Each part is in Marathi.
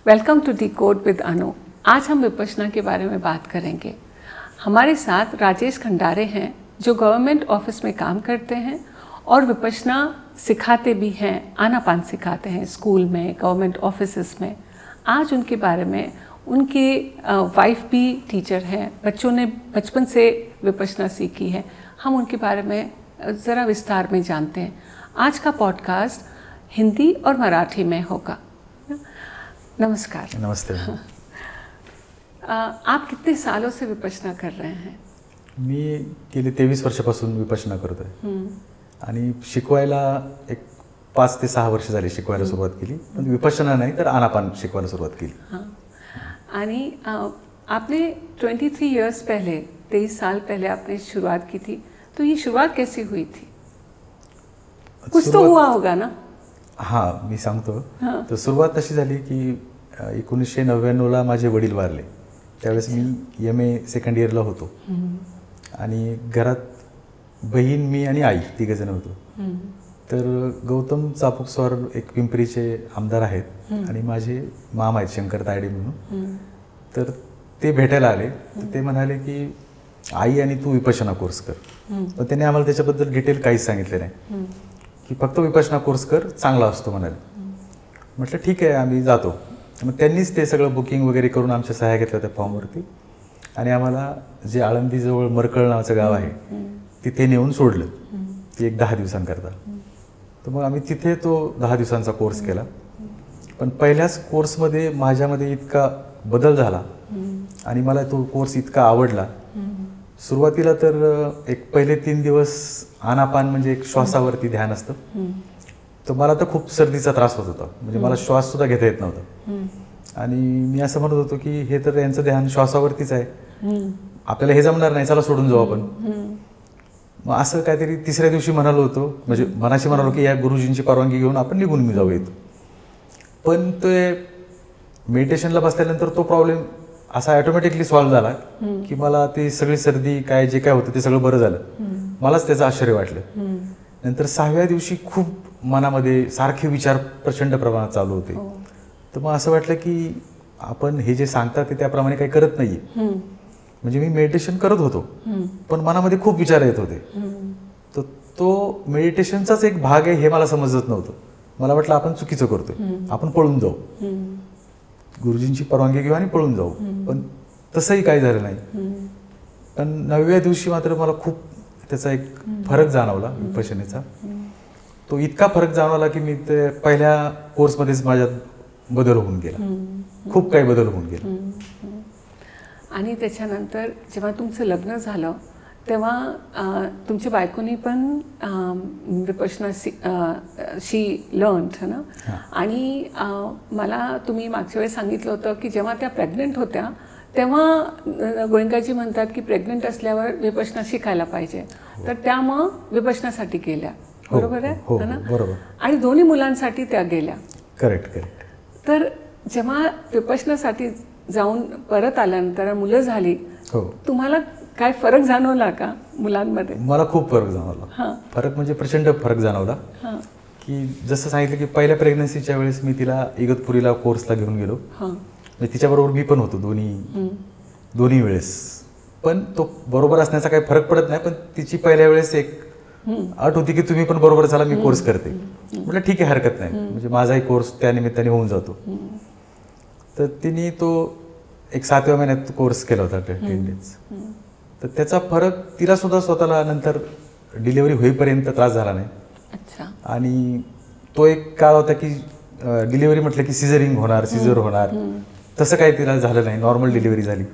वेलकम टू डी कोड विद अनु। आज हम विपश्यना के बारे में बात करेंगे। हमारे साथ राजेश खंडारे हैं जो गवर्नमेंट ऑफिस में काम करते हैं और विपश्यना सिखाते भी हैं, आनापान सिखाते हैं स्कूल में, गवर्नमेंट ऑफिसेस में। आज उनके बारे में, उनकी वाइफ भी टीचर हैं, बच्चों ने बचपन से विपश्यना सीखी है, हम उनके बारे में ज़रा विस्तार में जानते हैं। आज का पॉडकास्ट हिंदी और मराठी में होगा। नमस्कार। नमस्ते। आप कितने सालों से विपश्यना कर रहे हैं? मी गेली 23 वर्षापासून विपश्यना करतोय आणि शिकवायला एक 5 ते 6 वर्ष झाली शिकवायला सुरुवात केली, पण विपश्यना नाही तर आनापान शिकवायला सुरुवात केली। आणि आपने 23 इयर्स पहले, 23 साल पहले आपने शुरुआत की थी, तो ये शुरुआत कैसी हुई थी? कुछ तो हुआ होगा ना? हाँ, मी सांगतो। तर सुरुवात अशी झाली की 1999ला माझे वडील वारले। त्यावेळेस मी MA सेकंड इयरला होतो आणि घरात बहीण, मी आणि आई तिघजण होतो। तर गौतम चापुकस्वार एक पिंपरीचे आमदार आहेत आणि माझे मामा आहेत शंकर तायडे म्हणून। तर ते भेटायला आले, तर ते म्हणाले की आई आणि तू विपश्यना कोर्स कर। पण त्यांनी आम्हाला त्याच्याबद्दल डिटेल काहीच सांगितले नाही की फक्त विपश्यना कोर्स कर, चांगला असतो म्हणाले। म्हटलं ठीक आहे, आम्ही जातो। मग त्यांनीच ते सगळं बुकिंग वगैरे करून आमच्या सह्या घेतल्या त्या फॉर्मवरती आणि आम्हाला जे आळंदीजवळ मरकळ नावाचं गाव आहे तिथे नेऊन सोडलं, ती एक 10 दिवसांकरता। तर मग आम्ही तिथे तो 10 दिवसांचा कोर्स केला। पण पहिल्याच कोर्समध्ये माझ्यामध्ये इतका बदल झाला आणि मला तो कोर्स इतका आवडला। सुरुवातीला तर एक पहिले 3 दिवस आनापान म्हणजे एक श्वासावरती ध्यान असतं, तर मला तर खूप सर्दीचा त्रास होत होता, म्हणजे मला श्वास सुद्धा घेता येत नव्हता। आणि मी असं म्हणत होतो की हे तर यांचं ध्यान श्वासावरतीच आहे, आपल्याला हे जमणार नाही, चला सोडून जाऊ आपण। मग असं काहीतरी तिसऱ्या दिवशी म्हणालो होतो, म्हणजे मनाशी म्हणालो की या गुरुजींची परवानगी घेऊन आपण निघून जाऊ येतो। पण ते मेडिटेशनला बसल्यानंतर तो प्रॉब्लेम असा ऑटोमॅटिकली सॉल्व्ह झाला की मला ती सगळी सर्दी काय जे काय होतं ते सगळं बरं झालं। मलाच त्याचं आश्चर्य वाटलं। नंतर 6व्या दिवशी खूप मनामध्ये सारखे विचार प्रचंड प्रमाणात चालू होते। तर मग असं वाटलं की आपण हे जे सांगतात ते त्याप्रमाणे काही करत नाहीये। म्हणजे मी मेडिटेशन करत होतो पण मनामध्ये खूप विचार येत होते। तर तो मेडिटेशनचाच एक भाग आहे हे मला समजत नव्हतं। मला वाटलं आपण चुकीचं करतोय, आपण पळून जाऊ, गुरुजींची परवानगी घेऊ आणि पळून जाऊ। पण तसंही काही झालं नाही। पण 9व्या दिवशी मात्र मला खूप त्याचा एक फरक जाणवला विपश्यनेचा। तो इतका फरक जाणवला की मी ते पहिल्या कोर्समध्येच माझ्यात बदल होऊन गेला, खूप काही बदल होऊन गेला। आणि त्याच्यानंतर जेव्हा तुमचं लग्न झालं तेव्हा तुमच्या बायकोनी पण विपश्यना शी लर्न्ड ना। आणि मला तुम्ही मागच्या वेळेस सांगितलं होतं की जेव्हा त्या प्रेग्नंट होत्या तेव्हा गोयंकाजी म्हणतात की प्रेग्नंट असल्यावर विपश्यना शिकायला पाहिजे, तर त्या मग विपश्यनासाठी गेल्या, बरोबर आहे? हो, बरोबर। आणि दोन्ही मुलांसाठी त्या गेल्या। करेक्ट। तर जेव्हा विपश्यनासाठी जाऊन परत आल्यानंतर मुलं झाली, तुम्हाला काय फरक जाणवला का मुलांमध्ये? मला खूप फरक जाणवला। फरक म्हणजे प्रचंड फरक जाणवला की जसं सांगितलं की पहिल्या प्रेग्नन्सीच्या वेळेस मी तिला इगतपुरीला कोर्सला घेऊन गेलो, तिच्याबरोबर मी पण होतो दोन्ही वेळेस। पण तो बरोबर असण्याचा काही फरक पडत नाही, पण तिची पहिल्या वेळेस एक अट होती की तुम्ही पण बरोबर चला, मी कोर्स करते। म्हटलं ठीक आहे, हरकत नाही, म्हणजे माझाही कोर्स त्या निमित्ताने होऊन जातो। तर तिने तो एक 7व्या महिन्यात कोर्स केला होता 10 डेज। तर त्याचा फरक तिला सुद्धा स्वतःला नंतर डिलिव्हरी होईपर्यंत त्रास झाला नाही। आणि तो एक काळ होता की डिलिव्हरी म्हटलं की सिझरिंग होणार, सिझर होणार, तसं काही तिला झालं नाही, नॉर्मल डिलिव्हरी झाली।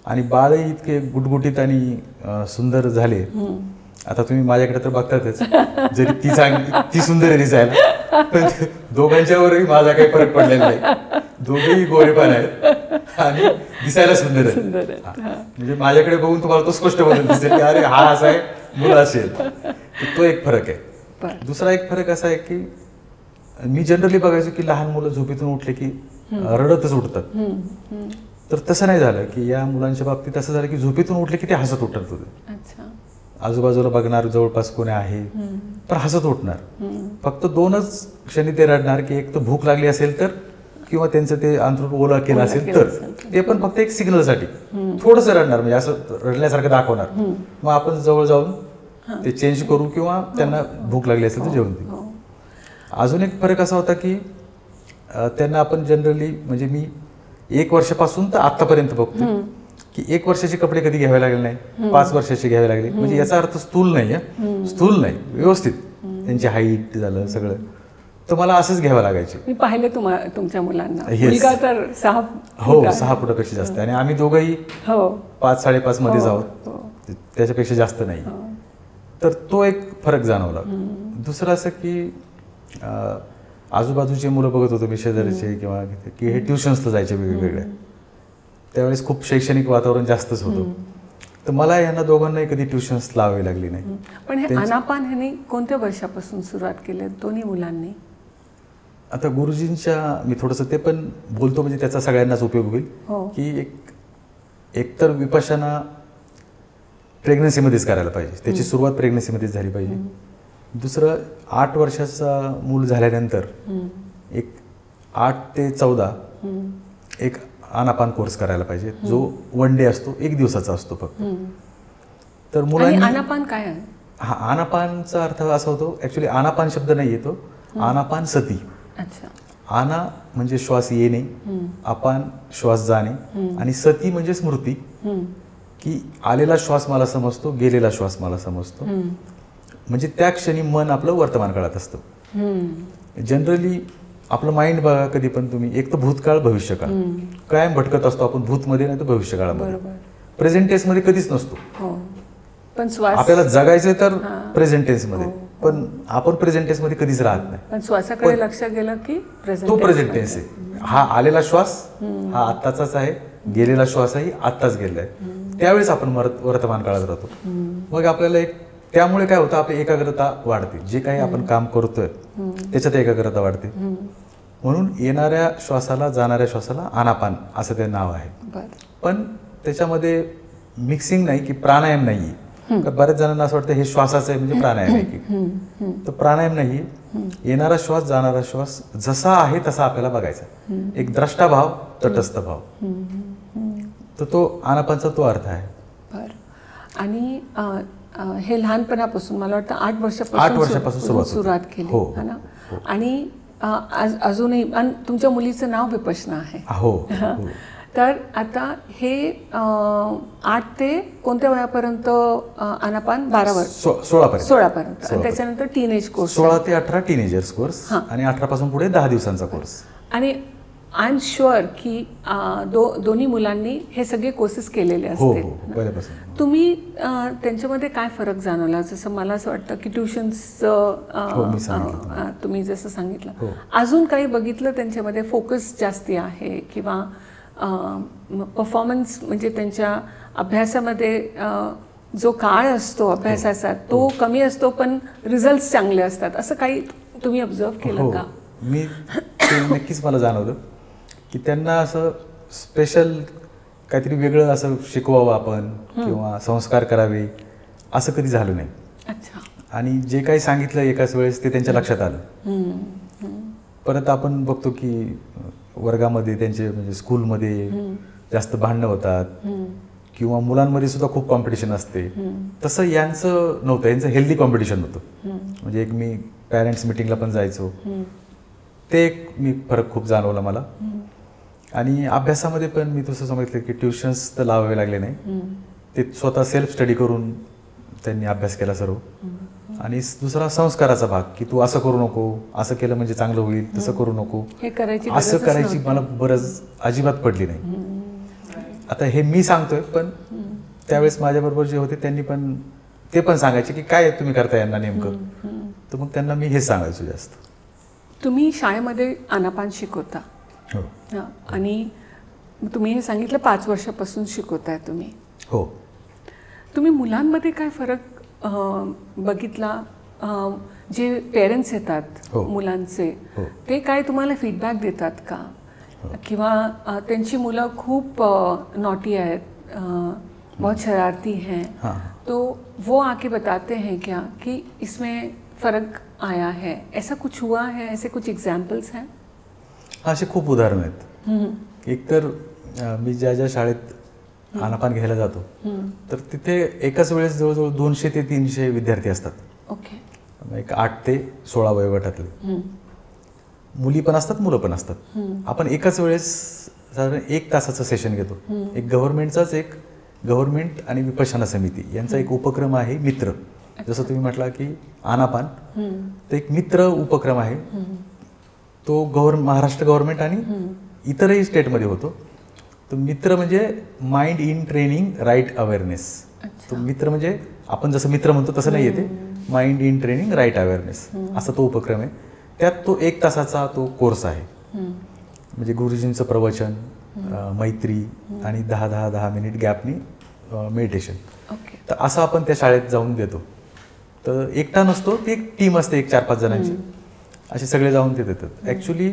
आणि बाळही इतके गुटगुटीत आणि सुंदर झाले। आता तुम्ही माझ्याकडे तर बघतातच, जरी ती सुंदर आहे दिसायला, पण दोघांच्यावरही माझा काही फरक पडलेला नाही। दोघेही गोरेपान आहेत आणि दिसायला सुंदर आहेत। म्हणजे माझ्याकडे बघून तुम्हाला तो स्पष्ट बदल दिसेल की अरे हा असा आहे, मुलं असेल। तो एक फरक आहे। दुसरा एक फरक असा आहे की मी जनरली बघायचो की लहान मुलं झोपेतून उठले की रडतच उठतात, तर तसं नाही झालं की या मुलांच्या बाबतीत असं झालं की झोपेतून उठले की ते हसत उठत होते। आजूबाजूला बघणार, जवळपास कोणी आहे, पण हसत उठणार। फक्त 2च क्षणी ते रडणार की एक तर भूक लागली असेल तर किंवा त्यांचं ते अंथरूण ओला केलं असेल तर ते पण फक्त एक सिग्नलसाठी थोडंसं रडणार, म्हणजे असं रडल्यासारखं दाखवणार. मग आपण जवळ जाऊन ते चेंज करू किंवा त्यांना भूक लागली असेल तर जेवण देऊ. अजून एक फरक असा होता की त्यांना आपण जनरली, म्हणजे मी 1 वर्षापासून तर आतापर्यंत बघतो की 1 वर्षाचे कपडे कधी घ्यावे लागले नाही, 5 वर्षाचे घ्यावे लागले. म्हणजे याचा अर्थ स्थूल नाही, स्थूल नाही, व्यवस्थित त्यांची हाईट झालं सगळं, तर मला असंच घ्यावं लागायचे. मी पाहिले तुमच्या मुलांना, मुलगा तर 6 हो 6 फुटापेक्षा जास्त, आणि आम्ही दोघंही 5-5.5 मध्ये आहोत, त्याच्यापेक्षा जास्त नाही. तर तो एक फरक जाणवला. दुसरं असं की आजूबाजूचे मुलं बघत होतो मी, शेजारचे किंवा की हे ट्युशन्सला जायचे वेगवेगळ्या, त्यावेळेस खूप शैक्षणिक वातावरण जास्तच होतं. तर मला यांना दोघांनाही कधी ट्युशन्स लावावी लागली नाही. पण हे आनापान ह्यांनी कोणत्या वर्षापासून सुरुवात केली दोन्ही मुलांनी? आता गुरुजींच्या मी थोडंसं ते पण बोलतो, म्हणजे त्याचा सगळ्यांनाच उपयोग होईल की एकतर विपश्यना प्रेग्नन्सीमध्येच करायला पाहिजे, त्याची सुरुवात प्रेग्नन्सीमध्येच झाली पाहिजे. दुसरं 8 वर्षाचा मूल झाल्यानंतर एक 8 ते 14 एक आनापान कोर्स करायला पाहिजे, जो 1 डे असतो, 1 दिवसाचा असतो फक्त. तर मुलांनी आनापान काय आहे? हा आनापानचा अर्थ असा होतो, ऍक्च्युली आनापान शब्द नाही येतो, आनापान सती. आना म्हणजे श्वास येणे, अपान श्वास जाणे, आणि सती म्हणजे स्मृती, की आलेला श्वास मला समजतो, गेलेला श्वास मला समजतो. म्हणजे त्या क्षणी मन आपलं वर्तमान काळात असतं. जनरली आपलं माइंड बघा, कधी पण तुम्ही, एक तर भूतकाळ भविष्यकाळ कायम भटकत असतो आपण, भूतमध्ये नाही तर भविष्यकाळामध्ये. प्रेझेंट टेन्स मध्ये कधीच नसतो. पण आपल्याला जगायचं तर प्रेझेंट टेन्स मध्ये, पण आपण प्रेझेंट टेन्स मध्ये कधीच राहत नाही. पण श्वासाकडे लक्ष गेलं की तो प्रेझेंट टेन्स आहे. हा आलेला श्वास हा आत्ताचाच आहे, गेलेला श्वासही आत्ताच गेलाय, त्यावेळेस आपण वर्तमान काळात राहतो. मग आपल्याला एक, त्यामुळे काय होतं, आपली एकाग्रता वाढते, जे काही आपण काम करतोय त्याच्यात एकाग्रता वाढते. म्हणून येणाऱ्या श्वासाला जाणाऱ्या श्वासाला आनापान असं ते नाव आहे. पण त्याच्यामध्ये मिक्सिंग नाही की प्राणायाम नाहीये. बऱ्याच जणांना असं वाटतं हे श्वासाचं आहे म्हणजे प्राणायाम आहे की, तर प्राणायाम नाहीये. येणारा श्वास जाणारा श्वास जसा आहे तसा आपल्याला बघायचा, एक द्रष्टाभाव, तटस्थ भाव, तर तो आनापानचा तो अर्थ आहे. आणि हे लहानपणापासून मला वाटतं 8 वर्षापासून सुरुवात केली है ना? आणि अजूनही, आणि तुमच्या मुलीचं नाव विपश्यना आहे. हो. तर आता हे 8 ते कोणत्या वयापर्यंत आनापान? 12 वर्ष, 16 पर्यंत. त्याच्यानंतर टीनेज कोर्स, 16 ते 18 टीनेजर्स कोर्स, आणि 18 पासून पुढे 10 दिवसांचा कोर्स. आणि आय एम शुअर की दोन्ही मुलांनी हे सगळे कोर्सेस केलेले असतील. तुम्ही त्यांच्यामध्ये काय फरक जाणवला? जसं मला असं वाटतं की ट्युशन्सचं तुम्ही जसं सांगितलं, अजून काही बघितलं त्यांच्यामध्ये? फोकस जास्ती आहे किंवा परफॉर्मन्स, म्हणजे त्यांच्या अभ्यासामध्ये जो काळ असतो अभ्यासाचा तो कमी असतो पण रिझल्ट चांगले असतात, असं काही तुम्ही ऑब्झर्व केलं का? मी नक्कीच मला जाणवलं की त्यांना असं स्पेशल काहीतरी वेगळं असं शिकवावं आपण किंवा संस्कार करावे असं कधी झालं नाही. आणि जे काही सांगितलं एकाच वेळेस ते त्यांच्या लक्षात आलं. परत आपण बघतो की वर्गामध्ये त्यांचे, म्हणजे स्कूलमध्ये जास्त भांडणं होतात किंवा मुलांमध्ये सुद्धा खूप कॉम्पिटिशन असते, तसं यांचं नव्हतं. यांचं हेल्दी कॉम्पिटिशन होतं. म्हणजे एक मी पॅरेंट्स मिटिंगला पण जायचो, ते एक मी फरक खूप जाणवला मला. आणि अभ्यासामध्ये पण मी तसं सांगितलं की ट्युशन्स तर लावावे लागले नाही, ते स्वतः सेल्फ स्टडी करून त्यांनी अभ्यास केला सर्व. आणि दुसरा संस्काराचा भाग, की तू असं करू नको, असं केलं म्हणजे चांगलं होईल, तसं करू नको, असं करायची मला बरंच अजिबात पडली नाही. आता हे मी सांगतोय, पण त्यावेळेस माझ्याबरोबर जे होते त्यांनी पण ते पण सांगायचे की काय तुम्ही करता यांना नेमकं, तर मग त्यांना मी हेच सांगायचो जास्त. तुम्ही शाळेमध्ये आनापान शिकवता आणि तुम्ही हे सांगितलं 5 वर्षापासून शिकवताय तुम्ही. हो. तुम्ही मुलांमध्ये काय फरक बघितला? जे पेरेंट्स येतात मुलांचे, ते काय तुम्हाला फीडबॅक देतात का? किंवा त्यांची मुलं खूप नॉटी आहेत, बहुत शरारती हैं, तो वो आके बताते हैं क्या कि इसमें फ़र्क आया है? ऐसा कुछ हुआ है? ऐसे कुछ एग्जाम्पल्स हैं? असे खूप उदाहरण आहेत. एकतर मी ज्या ज्या शाळेत आनापान घ्यायला जातो तर तिथे एकाच वेळेस जवळजवळ 200 ते 300 विद्यार्थी असतात. ओके. एक 8 ते 16 वयोगटातले मुली पण असतात, मुलं पण असतात. आपण एकाच वेळेस साधारण 1 तासाचं सेशन घेतो. एक गव्हर्नमेंट आणि विपश्यना समिती यांचा एक उपक्रम आहे मित्र. जसं तुम्ही म्हटला की आनापान, तर एक मित्र उपक्रम आहे तो महाराष्ट्र गव्हर्नमेंट आणि इतरही स्टेटमध्ये होतो. तो मित्र म्हणजे mind in training right awareness. तो मित्र म्हणजे आपण जसं मित्र म्हणतो तसं नाही येते, mind in training right awareness असा तो उपक्रम आहे. त्यात तो 1 तासाचा तो कोर्स आहे. म्हणजे गुरुजींचं प्रवचन, मैत्री आणि 10 मिनिट गॅपनी मेडिटेशन. तर असं आपण त्या शाळेत जाऊन देतो. तर एकटा नसतो, ती एक टीम असते, एक 4-5 जणांची, असे सगळे जाऊन ते देतात. ॲक्च्युली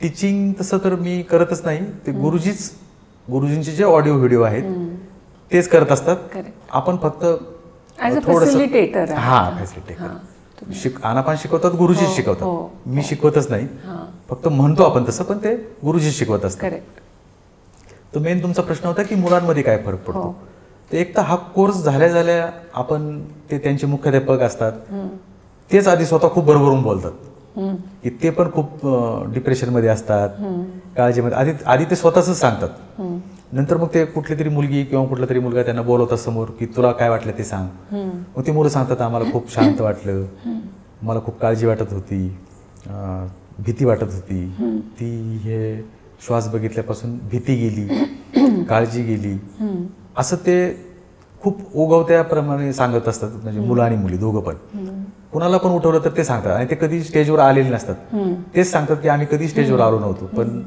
टीचिंग तसं तर मी करतच नाही. ते गुरुजींचे जे ऑडिओ व्हिडिओ आहेत तेच करत असतात. आपण फक्त फॅसिलिटेटर. आनापान शिकवतात, गुरुजीच शिकवतात. मी शिकवतच नाही, फक्त म्हणतो आपण तसं, पण ते गुरुजीच शिकवत असतात. तर मेन तुमचा प्रश्न होता की मुलांमध्ये काय फरक पडतो. तर एक तर हा कोर्स झाल्या आपण ते त्यांचे मुख्याध्यापक असतात, तेच आधी स्वतः खूप भरभरून बोलतात की ते पण खूप डिप्रेशनमध्ये असतात, काळजीमध्ये. आधी ते स्वतःच सांगतात. नंतर मग ते कुठली तरी मुलगी किंवा कुठला तरी मुलगा त्यांना बोलवतात समोर की तुला काय वाटलं ते सांग. मग ती मुलं सांगतात आम्हाला खूप शांत वाटलं, मला खूप काळजी वाटत होती, भीती वाटत होती, ती हे श्वास बघितल्यापासून भीती गेली, काळजी गेली, असं ते खूप ओघवत्याप्रमाणे सांगत असतात. म्हणजे मुलं आणि मुली दोघं पण. कुणाला पण उठवलं तर ते सांगतात. आणि ते कधी स्टेजवर आलेले नसतात, तेच सांगतात की आम्ही कधी स्टेजवर आलो नव्हतो, पण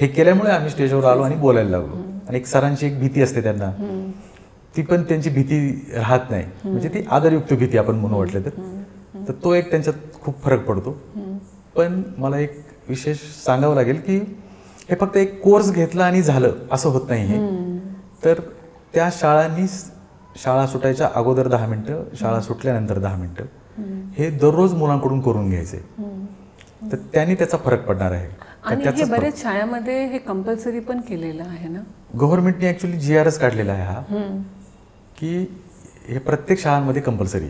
हे केल्यामुळे आम्ही स्टेजवर आलो आणि बोलायला लागलो. आणि एक सरांची एक भीती असते त्यांना, ती पण त्यांची भीती राहत नाही, म्हणजे ती आदरयुक्त भीती आपण म्हणून वाटलं तर तो एक त्यांच्यात खूप फरक पडतो. पण मला एक विशेष सांगावं लागेल की हे फक्त एक कोर्स घेतला आणि झालं असं होत नाही. हे तर त्या शाळांनी शाळा सुटायच्या अगोदर 10 मिनिटं, शाळा सुटल्यानंतर 10 मिनिटं हे दररोज मुलांकडून करून घ्यायचे. तर त्यांनी त्याचा फरक पडणार आहे. आणि हे बरेच शाळांमध्ये हे कंपल्सरी पण केलेलं आहे ना. गव्हर्नमेंटने ऍक्च्युली GRच काढलेला आहे हा, की हे प्रत्येक शाळांमध्ये कंपल्सरी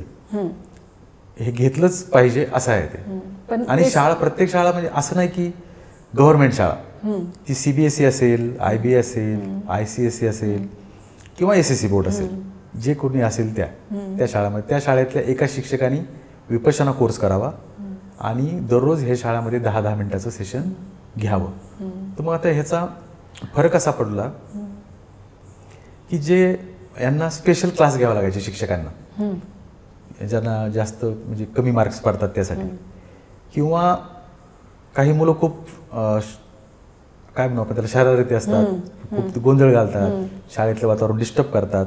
हे घेतलंच पाहिजे असं आहे ते. आणि प्रत्येक शाळा म्हणजे असं नाही की गव्हर्नमेंट शाळा, ती CBSE असेल, IB असेल, ICSE असेल किंवा SSC बोर्ड असेल, जे कोणी असेल त्या शाळेमध्ये, त्या शाळेतल्या एका शिक्षकांनी विपश्यना कोर्स करावा आणि दररोज हे शाळेमध्ये 10 मिनिटाचं सेशन घ्यावं. तर मग आता ह्याचा फरक असा पडला की जे यांना स्पेशल क्लास घ्यावा लागायचे शिक्षकांना, ज्यांना जास्त म्हणजे कमी मार्क्स पडतात त्यासाठी, किंवा काही मुलं खूप काय म्हणू आपण त्याला शरारती असतात, खूप गोंधळ घालतात, शाळेतलं वातावरण डिस्टर्ब करतात,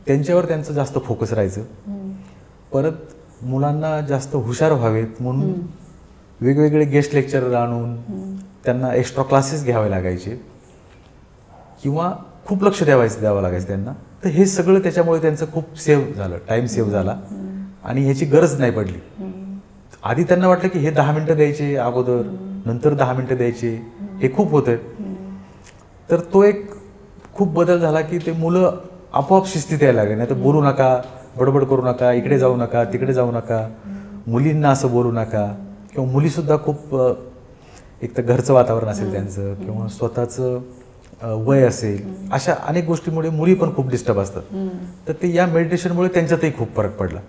त्यांच्यावर त्यांचं जास्त फोकस राहायचं. परत मुलांना जास्त हुशार व्हावेत म्हणून वेगवेगळे गेस्ट लेक्चरर आणून त्यांना एक्स्ट्रा क्लासेस घ्यावे लागायचे किंवा खूप लक्ष द्यावं लागायचं त्यांना. तर हे सगळं त्याच्यामुळे त्यांचं खूप सेव्ह झालं, टाईम सेव्ह झाला आणि ह्याची गरज नाही पडली. आधी त्यांना वाटलं की हे 10 मिनिटं द्यायचे अगोदर, नंतर 10 मिनिटं द्यायचे, हे खूप होतंय. तर तो एक खूप बदल झाला की ते मुलं आपोआप शिस्तीत यायला लागले. नाही तर बोलू नका, बडबड करू नका, इकडे जाऊ नका, तिकडे जाऊ नका, मुलींना असं बोलू नका, किंवा मुलीसुद्धा खूप एक तर घरचं वातावरण असेल त्यांचं किंवा स्वतःचं वय असेल, अशा अनेक गोष्टीमुळे मुली पण खूप डिस्टर्ब असतात. तर ते या मेडिटेशनमुळे त्यांच्यातही खूप फरक पडला.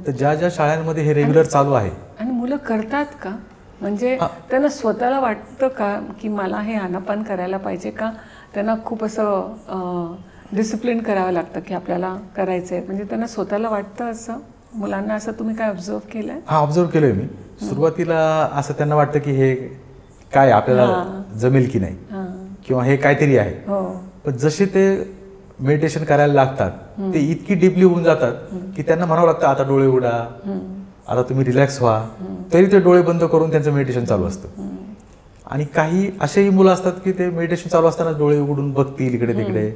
तर ज्या ज्या शाळांमध्ये हे रेग्युलर चालू आहे. आणि मुलं करतात का, म्हणजे त्यांना स्वतःला वाटतं का की मला हे आनापान करायला पाहिजे का, त्यांना खूप असं डिसिप्लिन करावं लागतं की आपल्याला करायचं आहे, म्हणजे त्यांना स्वतःला वाटतं असं मुलांना? असं तुम्ही काय ऑब्झर्व केलंय? ऑब्झर्व केलंय मी. सुरुवातीला असं त्यांना वाटतं की हे काय आपल्याला जमेल की नाही किंवा हे काहीतरी आहे. पण जसे ते मेडिटेशन करायला लागतात ते इतकी डीपली होऊन जातात की त्यांना म्हणावं लागतं आता डोळे उघडा, आता तुम्ही रिलॅक्स व्हा, तरी ते डोळे बंद करून त्यांचं मेडिटेशन चालू असतं. आणि काही असेही मुलं असतात की ते मेडिटेशन चालू असताना डोळे उघडून बघतील इकडे तिकडे,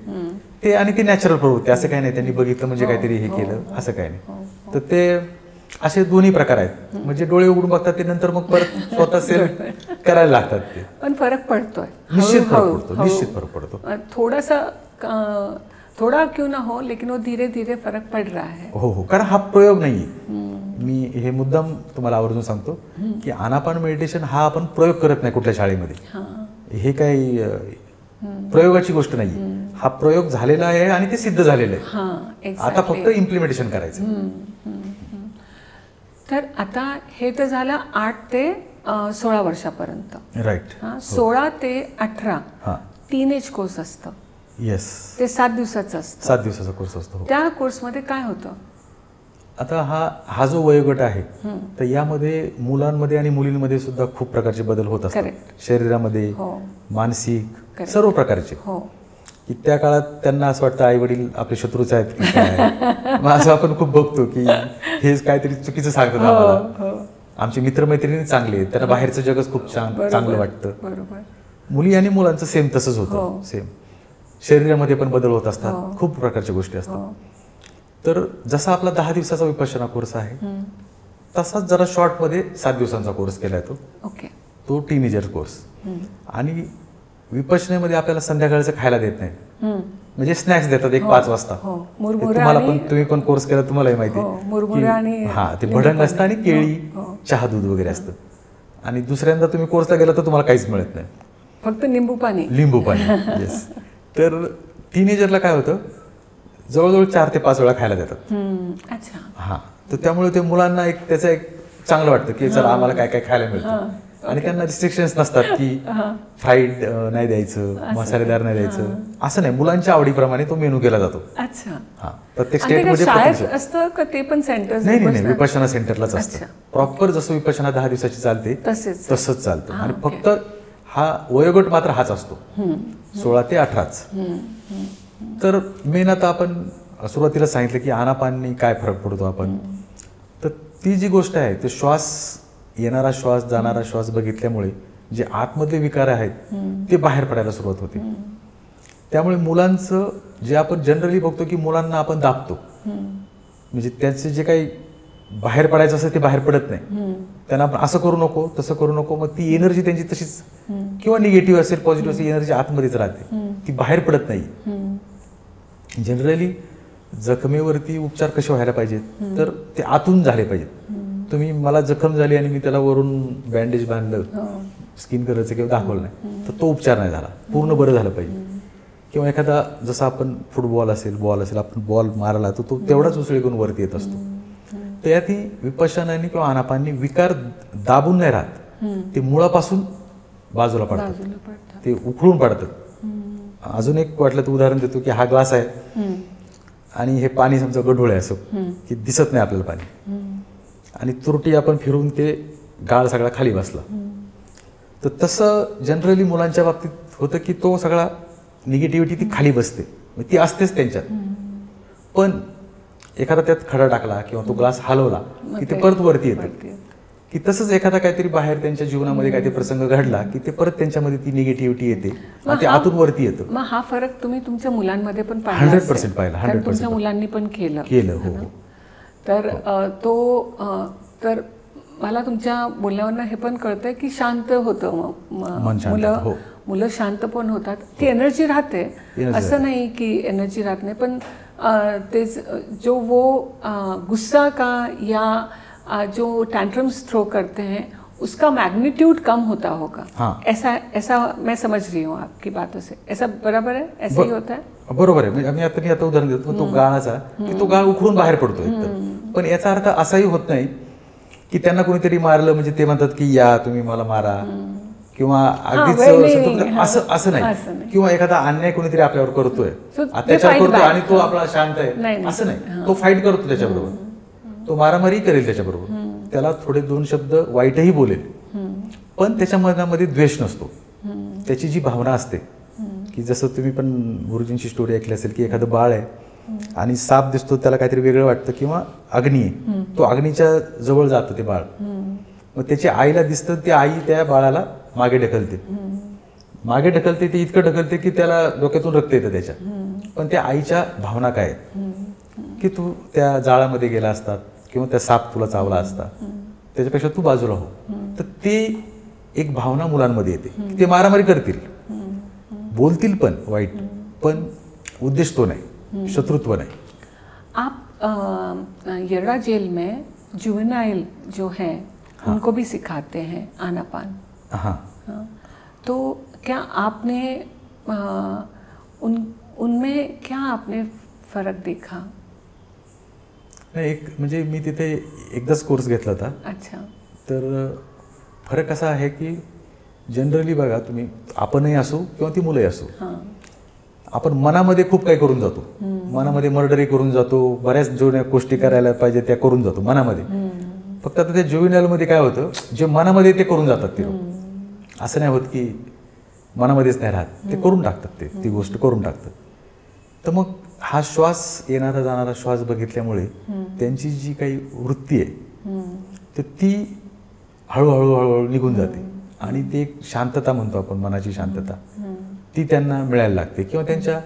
ते आणि ते नॅचरल प्रवृत्ती, असं काही नाही त्यांनी बघितलं म्हणजे काहीतरी हे केलं असं काही नाही. तर ते असे दोन्ही प्रकार आहेत. म्हणजे डोळे उघडून बघतात ते, नंतर मग परत स्वतः सेल्फ करायला लागतात ते. पण फरक पडतोय, निश्चित फरक पडतो, निश्चित फरक पडतो. थोड़ा क्यों ना हो, लेकिन वो धीरे धीरे फरक पड़ रहा है. हो, कारण हा प्रयोग नाहीये. मी हे मुद्दाम तुम्हाला आवर्जून सांगतो की आनापान मेडिटेशन हा आपण प्रयोग करत नाही कुठल्या शाळेमध्ये. हे काही प्रयोगाची गोष्ट नाही. हा प्रयोग झालेला आहे आणि ते सिद्ध झालेलं आहे. आता फक्त इम्प्लिमेंटेशन करायचं. तर आता हे तर झालं 8 ते 16 वर्षापर्यंत. राईट. 16 ते 18 टीनेज कोर्स असतं. येस. ते 7 दिवसाचं असतं. 7 दिवसाचा कोर्स असतो. त्या कोर्समध्ये काय होतं? आता हा जो वयोगट आहे तर यामध्ये मुलांमध्ये आणि मुलींमध्ये सुद्धा खूप प्रकारचे बदल होत असतात. शरीरामध्ये, मानसिक, सर्व प्रकारचे. की त्या काळात त्यांना असं वाटतं आई वडील आपले शत्रूच आहेत की काय. मग असं आपण खूप बघतो की हे काहीतरी चुकीचं सांगतात आम्हाला. आमचे मित्रमैत्रिणी चांगले आहेत, त्यांना बाहेरचं जगच खूप चांगलं वाटतं. मुली आणि मुलांचं सेम तसंच होतं. सेम शरीरामध्ये पण बदल होत असतात, खूप प्रकारच्या गोष्टी असतात. तर जसा आपला 10 दिवसाचा विपश्यना कोर्स आहे तसाच जरा शॉर्टमध्ये 7 दिवसांचा कोर्स केलाय तो टीनेजर कोर्स. आणि विपश्यनेमध्ये आपल्याला संध्याकाळचं खायला देत नाही, म्हणजे स्नॅक्स देतात 5 वाजता. तुम्हाला पण, तुम्ही पण कोर्स केला तुम्हालाही माहिती आहे. ते भडंग असतं आणि केळी, चहा, दूध वगैरे असतं. आणि दुसऱ्यांदा तुम्ही कोर्सला गेला तर तुम्हाला काहीच मिळत नाही, फक्त लिंबू पाणी. येस. तर टीनेजरला काय होतं, जवळजवळ 4 ते 5 वेळा खायला देतात. तर त्यामुळे ते मुलांना त्याचं एक चांगलं वाटतं की चला आम्हाला काय काय खायला मिळतं. आणि त्यांना रिस्ट्रिक्शन्स नसतात की फ्राईड नाही द्यायचं, मसालेदार नाही द्यायचं, असं नाही. मुलांच्या आवडीप्रमाणे तो मेनू केला जातो. प्रत्येक स्टेटमध्ये नाही, विपश्यना सेंटरलाच असतं. प्रॉपर जसं विपश्यना 10 दिवसाची चालते तसंच चालतं. आणि फक्त हा वयोगट मात्र हाच असतो, 16 ते 18च. तर मेन आता आपण सुरुवातीला सांगितलं की आनापाननी काय फरक पडतो आपण. तर ती जी गोष्ट आहे ते श्वास, येणारा श्वास, जाणारा श्वास बघितल्यामुळे जे आतमधले विकार आहेत ते बाहेर पडायला सुरुवात होते. त्यामुळे मुलांचं जे आपण जनरली बघतो की मुलांना आपण दाबतो, म्हणजे त्यांचे जे काही बाहेर पडायचं असतं ते बाहेर पडत नाही. त्यांना आपण असं करू नको, तसं करू नको. मग ती एनर्जी त्यांची तशीच, किंवा निगेटिव्ह असेल, पॉझिटिव्ह असेल, एनर्जी आतमध्येच राहते, ती बाहेर पडत नाही. जनरली जखमेवरती उपचार कसे व्हायला पाहिजेत तर ते आतून झाले पाहिजेत. तुम्ही, मला जखम झाली आणि मी त्याला वरून बँडेज बांधलं, स्किन करायचं किंवा दाखवलं नाही, तर तो उपचार नाही झाला, पूर्ण बरं झालं पाहिजे. किंवा एखादा, जसं आपण फुटबॉल असेल, बॉल असेल, आपण बॉल मारला तर तो तेवढाच उसळी करून वरती येत असतो. तर यात ही विपश्यनाने किंवा आनापाननी विकार दाबून नाही राहत, ते मुळापासून बाजूला पडतात, ते उखळून पडतात. अजून एक वाटलं तर उदाहरण देतो की हा ग्लास आहे आणि हे पाणी समजा गढूळ आहे, असं की दिसत नाही आपल्याला पाणी, आणि तुरटी आपण फिरून ते गाळ सगळा खाली बसला. तर तसं जनरली मुलांच्या बाबतीत होतं की तो सगळा निगेटिव्हिटी ती खाली बसते, ती असतेच त्यांच्यात. पण एखादा त्यात खडा टाकला किंवा तो ग्लास हलवला की ते परत वरती येतं. की तसंच एखादा काहीतरी बाहेर त्यांच्या जीवनामध्ये काहीतरी प्रसंग घडला की ते परत त्यांच्यामध्ये ती निगेटिव्हिटी येते आणि ते आतून वरती येतं. मग हा फरक तुम्ही तुमच्या मुलांमध्ये पण पाहिला? 100% पाहिला. 100% तुमच्या मुलांनी पण केलं. हो. तर तर मला तुमच्या बोलण्यावरनं हे पण कळतंय की शांत होतं मुलं शांत पण होतात. ती एनर्जी राहते, असं नाही की एनर्जी राहत नाही, पण तेच जो वो गुस्सा का या जो टैंट्रम्स थ्रो करते हैं उसका मैग्नीट्यूड कम होता होगा. ऐसा मैं समझ रही हूँ आपकी बातों से. ऐसा बराबर है? ऐसा ही होता है? बरोबर आहे. मी आता उदाहरण देतो, तो गाळाचा की तो गाळ उखडून बाहेर पडतो एकदम. पण याचा अर्थ असाही होत नाही की त्यांना कोणीतरी मारलं म्हणजे ते म्हणतात की या तुम्ही मला मारा किंवा अगदीच असं नाही. किंवा एखादा अन्याय कोणीतरी आपल्यावर करतोय, अत्याचार करतोय आणि तो आपला शांत आहे, असं नाही. तो फाईट करतो त्याच्याबरोबर, तो मारामारी करेल त्याच्याबरोबर, त्याला थोडे 2 शब्द वाईटही बोलेल, पण त्याच्या मनामध्ये द्वेष नसतो. त्याची जी भावना असते की जसं तुम्ही पण गुरुजींची स्टोरी ऐकली असेल की एखादं बाळ आहे आणि साप दिसतो, त्याला काहीतरी वेगळं वाटतं, किंवा अग्नी आहे, तो अग्नीच्या जवळ जातं ते बाळ. मग त्याच्या आईला दिसतं, ती आई त्या बाळाला मागे ढकलते, ते इतकं ढकलते की त्याला डोक्यातून रक्त येतं त्याच्या. पण त्या आईच्या भावना काय की तू त्या जाळामध्ये गेला असतात किंवा त्या साप तुला चावला असता, त्याच्यापेक्षा तू बाजूला हो. तर ते एक भावना मुलांमध्ये येते की ते मारामारी करतील, बोलतील पण वाईट, पण उद्देश तो नाही, शत्रुत्व नाही. आप येरड़ा जेल में जुवेनाइल जो है उनको भी सिखाते हैं आनापान. हाँ. तो क्या आपने उनमें क्या आपने फरक देखा? नाही, एक म्हणजे मी तिथे एकदाच कोर्स घेतला होता. अच्छा. तर फरक असा आहे की जनरली बघा तुम्ही, आपणही असो किंवा ती मुलंही असो, आपण मनामध्ये खूप काही करून जातो. मनामध्ये मर्डरही करून जातो, बऱ्याच जुन्या गोष्टी करायला पाहिजे त्या करून जातो मनामध्ये. फक्त आता त्या जुवेनाइलमध्ये काय होतं, जे मनामध्ये ते करून जातात ते लोक. असं नाही होत की मनामध्येच नाही राहत, ते करून टाकतात, ती गोष्ट करून टाकतात. तर मग हा श्वास, येणारा जाणारा श्वास बघितल्यामुळे त्यांची जी काही वृत्ती आहे तर ती हळूहळू हळूहळू निघून जाते आणि ती एक शांतता म्हणतो आपण, मनाची शांतता, ती त्यांना मिळायला लागते. किंवा त्यांच्या,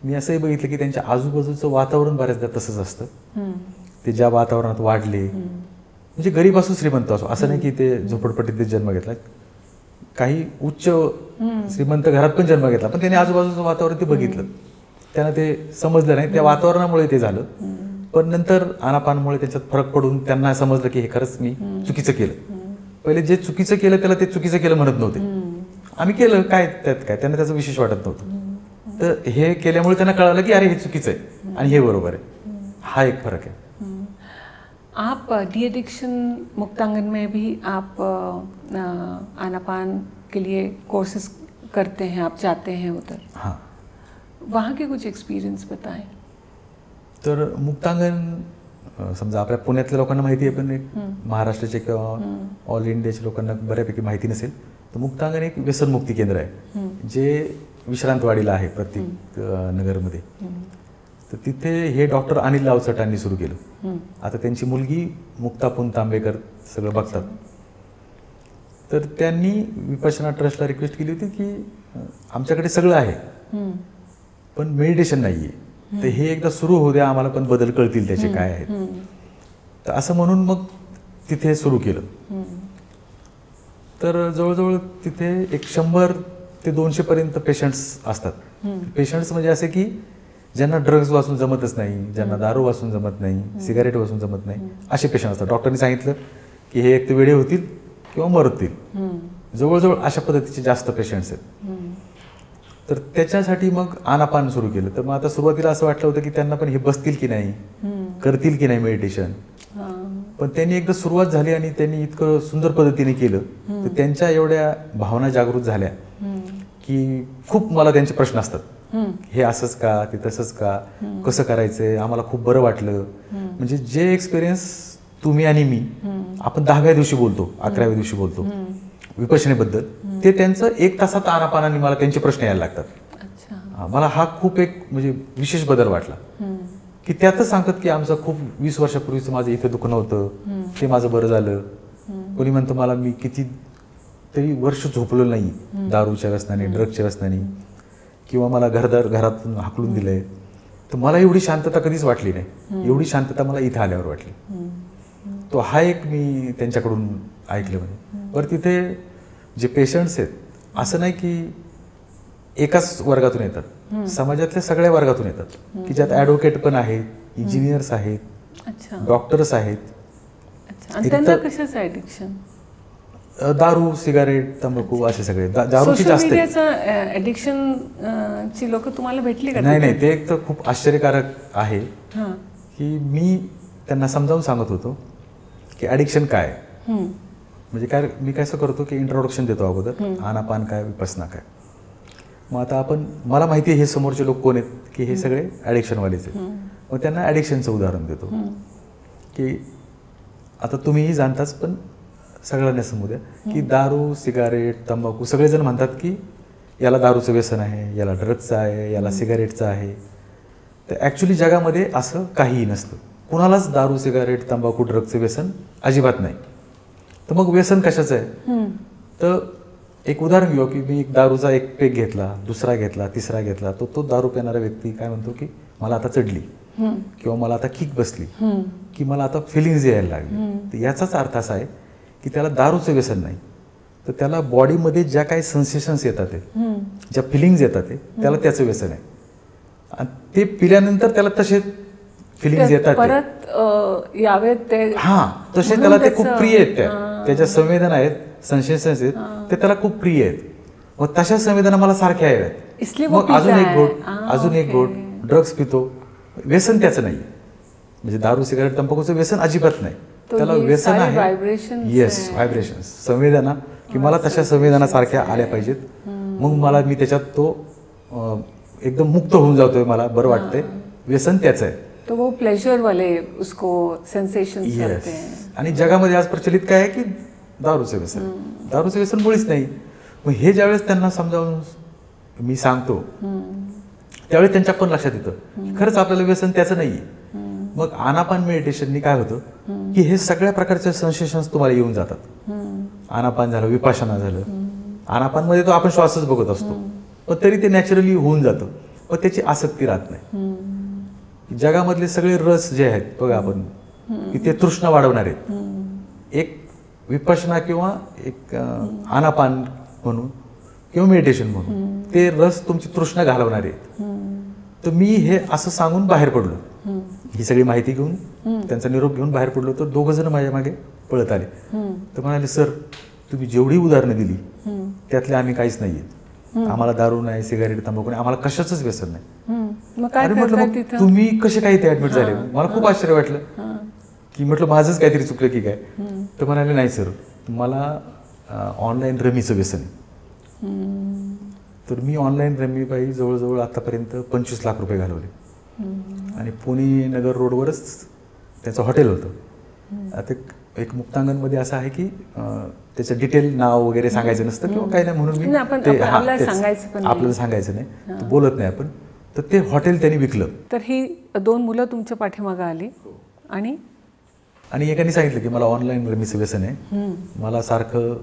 मी असंही बघितलं की त्यांच्या आजूबाजूचं वातावरण बऱ्याचदा तसंच असतं. ते ज्या वातावरणात वाढले, म्हणजे गरीब असो श्रीमंत असो, असं नाही की ते झोपडपट्टीत जन्म घेतला, काही उच्च श्रीमंत घरात पण जन्म घेतला, पण त्यांनी आजूबाजूचं वातावरण ते बघितलं, त्यांना ते समजलं नाही, त्या वातावरणामुळे ते झालं. पण नंतर आनापानमुळे त्याच्यात फरक पडून त्यांना समजलं की हे खरंच मी चुकीचं केलं. पहिले जे चुकीचं केलं त्याला ते चुकीचं केलं म्हणत नव्हते, आम्ही केलं काय त्यात काय, त्यांना त्याचं विशेष वाटत नव्हतं. तर हे केल्यामुळे त्यांना कळालं की अरे हे चुकीचं आहे आणि हे बरोबर आहे. हा एक फरक आहे. आप डी एडिक्शन मुक्तांगन में भी आप आनापान के लिए कोर्सेज करते हैं, आप जाते हैं उधर. हाँ. वहाँ के कुछ एक्सपीरियंस बताएं. तर मुक्तांगण समजा आपल्या पुण्यातल्या लोकांना माहिती आहे, पण एक महाराष्ट्राचे किंवा ऑल इंडियाच्या लोकांना बऱ्यापैकी माहिती नसेल. तर मुक्तांगण एक व्यसनमुक्ती केंद्र आहे जे विश्रांतवाडीला आहे प्रत्येक नगरमध्ये. तर तिथे हे डॉक्टर अनिल लावचटांनी सुरू केलं. आता त्यांची मुलगी मुक्ता पुन तांबेकर सगळं बघतात. तर त्यांनी विपश्यना ट्रस्टला रिक्वेस्ट केली होती की आमच्याकडे सगळं आहे पण मेडिटेशन नाही आहे, तर हे एकदा सुरू होऊ द्या, आम्हाला पण बदल कळतील त्याचे काय आहेत. तर असं म्हणून मग तिथे सुरू केलं. तर जवळजवळ तिथे एक 100 ते 200 पर्यंत पेशंट्स असतात. पेशंट्स म्हणजे असे की ज्यांना ड्रग्ज वाचून जमतच नाही, ज्यांना दारू वाचून जमत नाही, सिगारेट वाचून जमत नाही, असे पेशंट असतात. डॉक्टरनी सांगितलं की हे एक तर वेडे होतील किंवा मरतील. जवळजवळ अशा पद्धतीचे जास्त पेशंट्स आहेत. तर त्याच्यासाठी मग आनापान सुरू केलं. तर मग आता सुरुवातीला असं वाटलं होतं की त्यांना पण हे बसतील की नाही, करतील की नाही मेडिटेशन. पण त्यांनी एकदा सुरुवात झाली आणि त्यांनी इतकं सुंदर पद्धतीने केलं तर त्यांच्या एवढ्या भावना जागृत झाल्या की खूप मला त्यांचे प्रश्न असतात, हे असंच का, ते तसंच का, कसं करायचंय, आम्हाला खूप बरं वाटलं. म्हणजे जे एक्सपिरियन्स तुम्ही आणि मी आपण 10व्या दिवशी बोलतो, 11व्या दिवशी बोलतो विपश्यनेबद्दल, ते त्यांचं 1 तासात आनापानाने मला त्यांचे प्रश्न यायला लागतात. मला हा खूप एक म्हणजे विशेष बदल वाटला की त्यातच सांगतात की आमचं खूप 20 वर्षापूर्वीचं माझं इथे दुखणं होतं, ते माझं बरं झालं. कोणी म्हणतं मला मी किती तरी वर्ष झोपलो नाही दारूच्या व्यसनाने, ड्रगच्या व्यसनाने, किंवा मला घरातून हाकलून दिलंय, तर मला एवढी शांतता कधीच वाटली नाही. एवढी शांतता मला इथे आल्यावर वाटली. तो हा एक मी त्यांच्याकडून ऐकलं. म्हणजे बरं तिथे जे पेशंट्स आहेत असं नाही की एकाच वर्गातून येतात, समाजातल्या सगळ्या वर्गातून येतात की ज्यात ॲडव्होकेट पण आहेत, इंजिनियर्स आहेत, डॉक्टर्स आहेत. त्यांना कशाचं ॲडिक्शन? दारू, सिगारेट, तंबाखू असे सगळे. दारूची जास्त ॲडिक्शन ची लोक तुम्हाला भेटली का? नाही, ते एक तर खूप आश्चर्यकारक आहे की मी त्यांना समजावून सांगत होतो की ॲडिक्शन काय, म्हणजे काय. मी कसं करतो की इंट्रोडक्शन देतो अगोदर, आनापान काय, विपश्यना काय. मग आता मला माहिती आहे हे समोरचे लोक कोण आहेत की हे सगळे ॲडिक्शनवालेच आहेत. मग त्यांना ॲडिक्शनचं उदाहरण देतो की आता तुम्हीही जाणताच, पण सगळ्यांना समजू द्या की दारू, सिगारेट, तंबाखू सगळेजण म्हणतात की याला दारूचं व्यसन आहे, याला ड्रग्सचं आहे, याला सिगारेटचं आहे. तर ॲक्च्युली जगामध्ये असं काहीही नसतं. कुणालाच दारू, सिगारेट, तंबाखू, ड्रग्सचं व्यसन अजिबात नाही. तर मग व्यसन कशाचं आहे? तर एक उदाहरण घेऊ की मी एक दारूचा एक पेग घेतला, दुसरा घेतला, तिसरा घेतला, तो दारू पिणारा व्यक्ती काय म्हणतो की मला आता चढली, किंवा मला आता किक बसली, की मला आता फिलिंग्स यायला लागली. तर याचाच अर्थ असा आहे की त्याला दारूचं व्यसन नाही, तर त्याला बॉडीमध्ये ज्या काही सेन्सेशन्स येतात ते, ज्या फिलिंग्ज येतात ते, त्याला त्याचं व्यसन आहे. आणि ते पिल्यानंतर त्याला तसे फिलिंग्ज येतात परत यावेत ते, हां, तसे त्याला ते खूप प्रिय आहेत. त्याच्या संवेदना आहेत, सेन्सेशन्स आहेत, ते त्याला खूप प्रिय आहेत. मग तशा संवेदना मला सारख्या आहेत. मग अजून एक घोट, अजून एक घोट, ड्रग्स पितो, व्यसन त्याचं नाही. म्हणजे दारू सिगारेट तंबाखूचं व्यसन अजिबात नाही. त्याला व्यसन आहे येस व्हायब्रेशन्स, संवेदना, की मला तशा संवेदना सारख्या आल्या पाहिजेत. मग मला मी त्याच्यात तो एकदम मुक्त होऊन जातोय, मला बरं वाटतंय. व्यसन त्याचं आहे. तो वो प्लेजर वाले उसको सेन्सेशन्स येस. आणि जगामध्ये आज प्रचलित काय आहे की दारूचं व्यसन, दारूचं व्यसन मुळीच नाही. मग हे ज्यावेळेस त्यांना समजावून मी सांगतो त्यावेळेस त्यांच्या पण लक्षात येतं खरंच आपल्याला व्यसन त्याचं नाही. मग आनापान मेडिटेशननी काय होतं की हे सगळ्या प्रकारचे सेन्सेशन्स तुम्हाला येऊन जातात. आनापान झालं, विपाशना झालं. आनापानमध्ये तो आपण श्वासच बघत असतो, पण तरी ते नॅचरली होऊन जातं. पण त्याची आसक्ती राहत नाही. जगामधले सगळे रस जे आहेत बघा आपण, की ते तृष्णा वाढवणार आहेत. एक विपश्यना किंवा एक आनापान म्हणून किंवा मेडिटेशन म्हणून ते रस तुमची तृष्णा घालवणार आहेत. तर मी हे असं सांगून बाहेर पडलो, ही सगळी माहिती घेऊन, त्यांचा निरोप घेऊन बाहेर पडलो. तर 2 जण माझ्या मागे पळत आले. तर म्हणाले, सर तुम्ही जेवढी उदाहरणं दिली त्यातले आम्ही काहीच नाहीये. आम्हाला दारू नाही, सिगारेट, तंबाखू नाही, आम्हाला कशाचंच व्यसन नाही. अरे म्हटलं मग तुम्ही कसे काय इथे ऍडमिट झाले? मला खूप आश्चर्य वाटलं की म्हटलं माझंच काहीतरी चुकलं की काय. तर म्हणाले नाही सर, मला ऑनलाईन रमीचं व्यसन आहे. तर मी ऑनलाईन रमी बाई जवळजवळ आतापर्यंत 25 लाख रुपये घालवले. आणि पुणे नगर रोडवरच त्याचं हॉटेल होतं. आता एक मुक्तांगणमध्ये असं आहे की त्याचं डिटेल नाव वगैरे सांगायचं नसतं किंवा काही नाही, म्हणून मी आपल्याला सांगायचं नाही, बोलत नाही आपण. तर ते हॉटेल त्यांनी विकलं. तर ही 2 मुलं तुमच्या पाठीमागं आली आणि एकाने सांगितलं की मला ऑनलाईन रमीचं व्यसन आहे. मला सारखं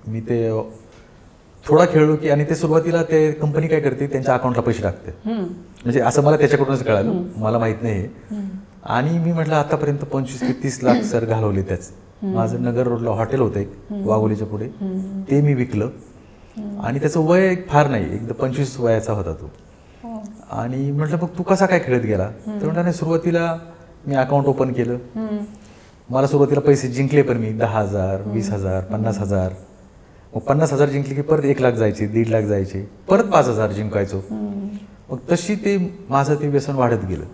मी ते थोडा खेळलो की, आणि ते सुरुवातीला ते कंपनी काय करते त्यांच्या अकाउंटला पैसे टाकते. म्हणजे असं मला त्याच्याकडूनच कळालं, मला माहित नाही. आणि मी म्हटलं आतापर्यंत 25 ते 30 लाख सर घालवले. त्याच माझं नगर रोडला हॉटेल होतं एक वाघोलीच्या पुढे, ते मी विकलं. आणि त्याचं वय फार नाही, एकदम 25 वयाचा होता तो. आणि म्हटलं मग तू कसा काय खेळत गेला? तर म्हटलं नाही, सुरुवातीला मी अकाउंट ओपन केलं. मला सुरुवातीला पैसे जिंकले पण मी 10,000, 20,000, 50,000. मग 50,000 जिंकले की परत 1 लाख जायचे, 1.5 लाख जायचे, परत 5,000 जिंकायचो. मग तशी ते माझं ते व्यसन वाढत गेलं.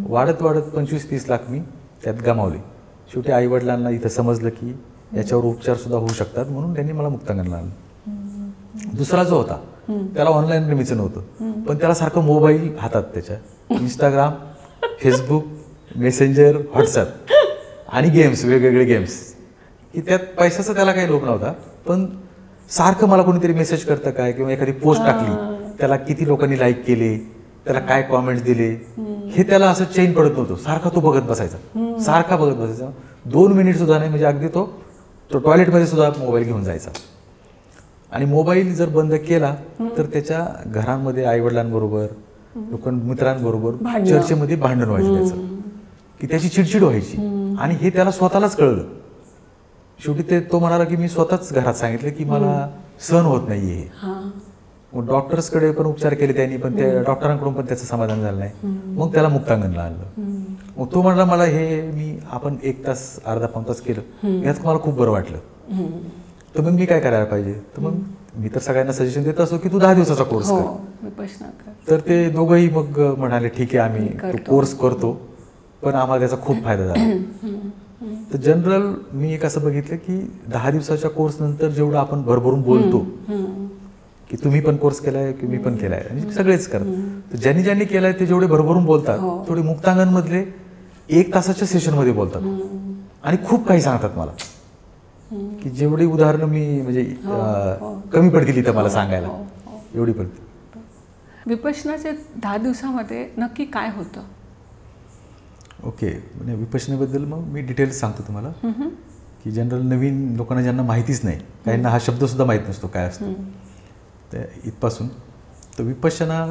वाढत 25-30 लाख मी त्यात गमावले. शेवटी आईवडिलांना इथं समजलं की याच्यावर उपचार सुद्धा होऊ शकतात, म्हणून त्यांनी मला मुक्तांगणला आणलं. दुसरा जो होता त्याला ऑनलाईन रमीचं नव्हतं, पण त्याला सारखं मोबाईल हातात, त्याच्या इंस्टाग्राम, फेसबुक, मेसेंजर, व्हॉट्सअप आणि गेम्स, वेगवेगळे गेम्स, की त्यात पैशाचा त्याला काही लोभ नव्हता. पण सारखं मला कोणीतरी मेसेज करतं काय, किंवा एखादी पोस्ट टाकली त्याला किती लोकांनी लाईक केले, त्याला काय कॉमेंट्स दिले, हे त्याला असं चेन पडत नव्हतं. सारखा तो बघत बसायचा, सारखा बघत बसायचा. 2 मिनिट सुद्धा नाही, म्हणजे अगदी तो टॉयलेटमध्ये सुद्धा मोबाईल घेऊन जायचा. आणि मोबाईल जर बंद केला तर त्याच्या घरांमध्ये आईवडिलांबरोबर, मित्रांबरोबर चर्चेमध्ये भांडण व्हायचं त्याचं, की त्याची चिडचिड व्हायची. आणि हे त्याला स्वतःलाच कळलं. शेवटी तो म्हणाला की मी स्वतःच घरात सांगितलं की मला सहन होत नाहीये हे. मग डॉक्टर्सकडे पण उपचार केले त्यांनी, पण त्या डॉक्टरांकडून पण त्याचं समाधान झालं नाही. मग त्याला मुक्तांगणला आणलं. मग तो म्हणाला मला हे आपण 1 तास, अर्धा पाऊण तास केलं, यात मला खूप बरं वाटलं. तर मग मी काय करायला पाहिजे? तर मग मी तर सगळ्यांना सजेशन देत असतो की तू 10 दिवसाचा कोर्स कर. तर ते दोघंही मग म्हणाले ठीक आहे, आम्ही तो कोर्स करतो, पण आम्हाला त्याचा खूप फायदा झाला. तर जनरल मी एक असं बघितलं की 10 दिवसाच्या कोर्स नंतर जेवढं आपण भरभरून बोलतो की तुम्ही पण कोर्स केलाय की मी पण केलाय, आणि सगळेच करतात, तर ज्यांनी ज्यांनी केलाय ते जेवढे भरभरून बोलतात तेवढे मुक्तांगणमधले 1 तासाच्या सेशनमध्ये बोलतात. आणि खूप काही सांगतात मला, की जेवढी उदाहरणं मी म्हणजे कमी पडतील इथं मला सांगायला, एवढी पडतील. विपश्यनाचे 10 दिवसामध्ये नक्की काय होतं? ओके, म्हणजे विपश्यनेबद्दल मग मी डिटेल्स सांगतो तुम्हाला, की जनरल नवीन लोकांना ज्यांना माहितीच नाही, काहींना हा शब्द सुद्धा माहीत नसतो काय असतो, तर इथपासून. तर विपश्यना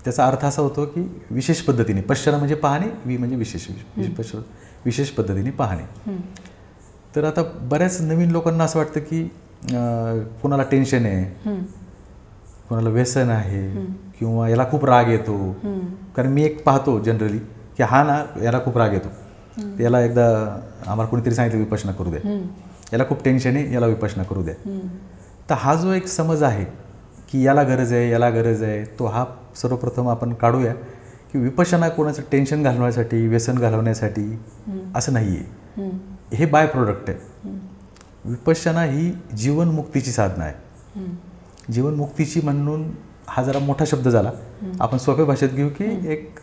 त्याचा अर्थ असा होतो की विशेष पद्धतीने, पश्यना म्हणजे पाहणे, म्हणजे विशेष पद्धतीने पाहणे. तर आता बऱ्याच नवीन लोकांना असं वाटतं की कोणाला टेन्शन आहे, कोणाला व्यसन आहे, किंवा याला खूप राग येतो. कारण मी एक पाहतो जनरली की हा ना याला खूप राग येतो, याला एकदा आम्हाला कोणीतरी सांगितलं विपश्यना करू द्या, याला खूप टेन्शन आहे, याला विपश्यना करू द्या. तर हा जो एक समज आहे की याला गरज आहे, याला गरज आहे, तो हा सर्वप्रथम आपण काढूया की विपश्यना कोणाचं टेन्शन घालवण्यासाठी, व्यसन घालवण्यासाठी असं नाही आहे. हे बाय प्रोडक्ट आहे. विपश्यना ही जीवनमुक्तीची साधना आहे. जीवनमुक्तीची म्हणून हा जरा मोठा शब्द झाला, आपण सोप्या भाषेत घेऊ की एक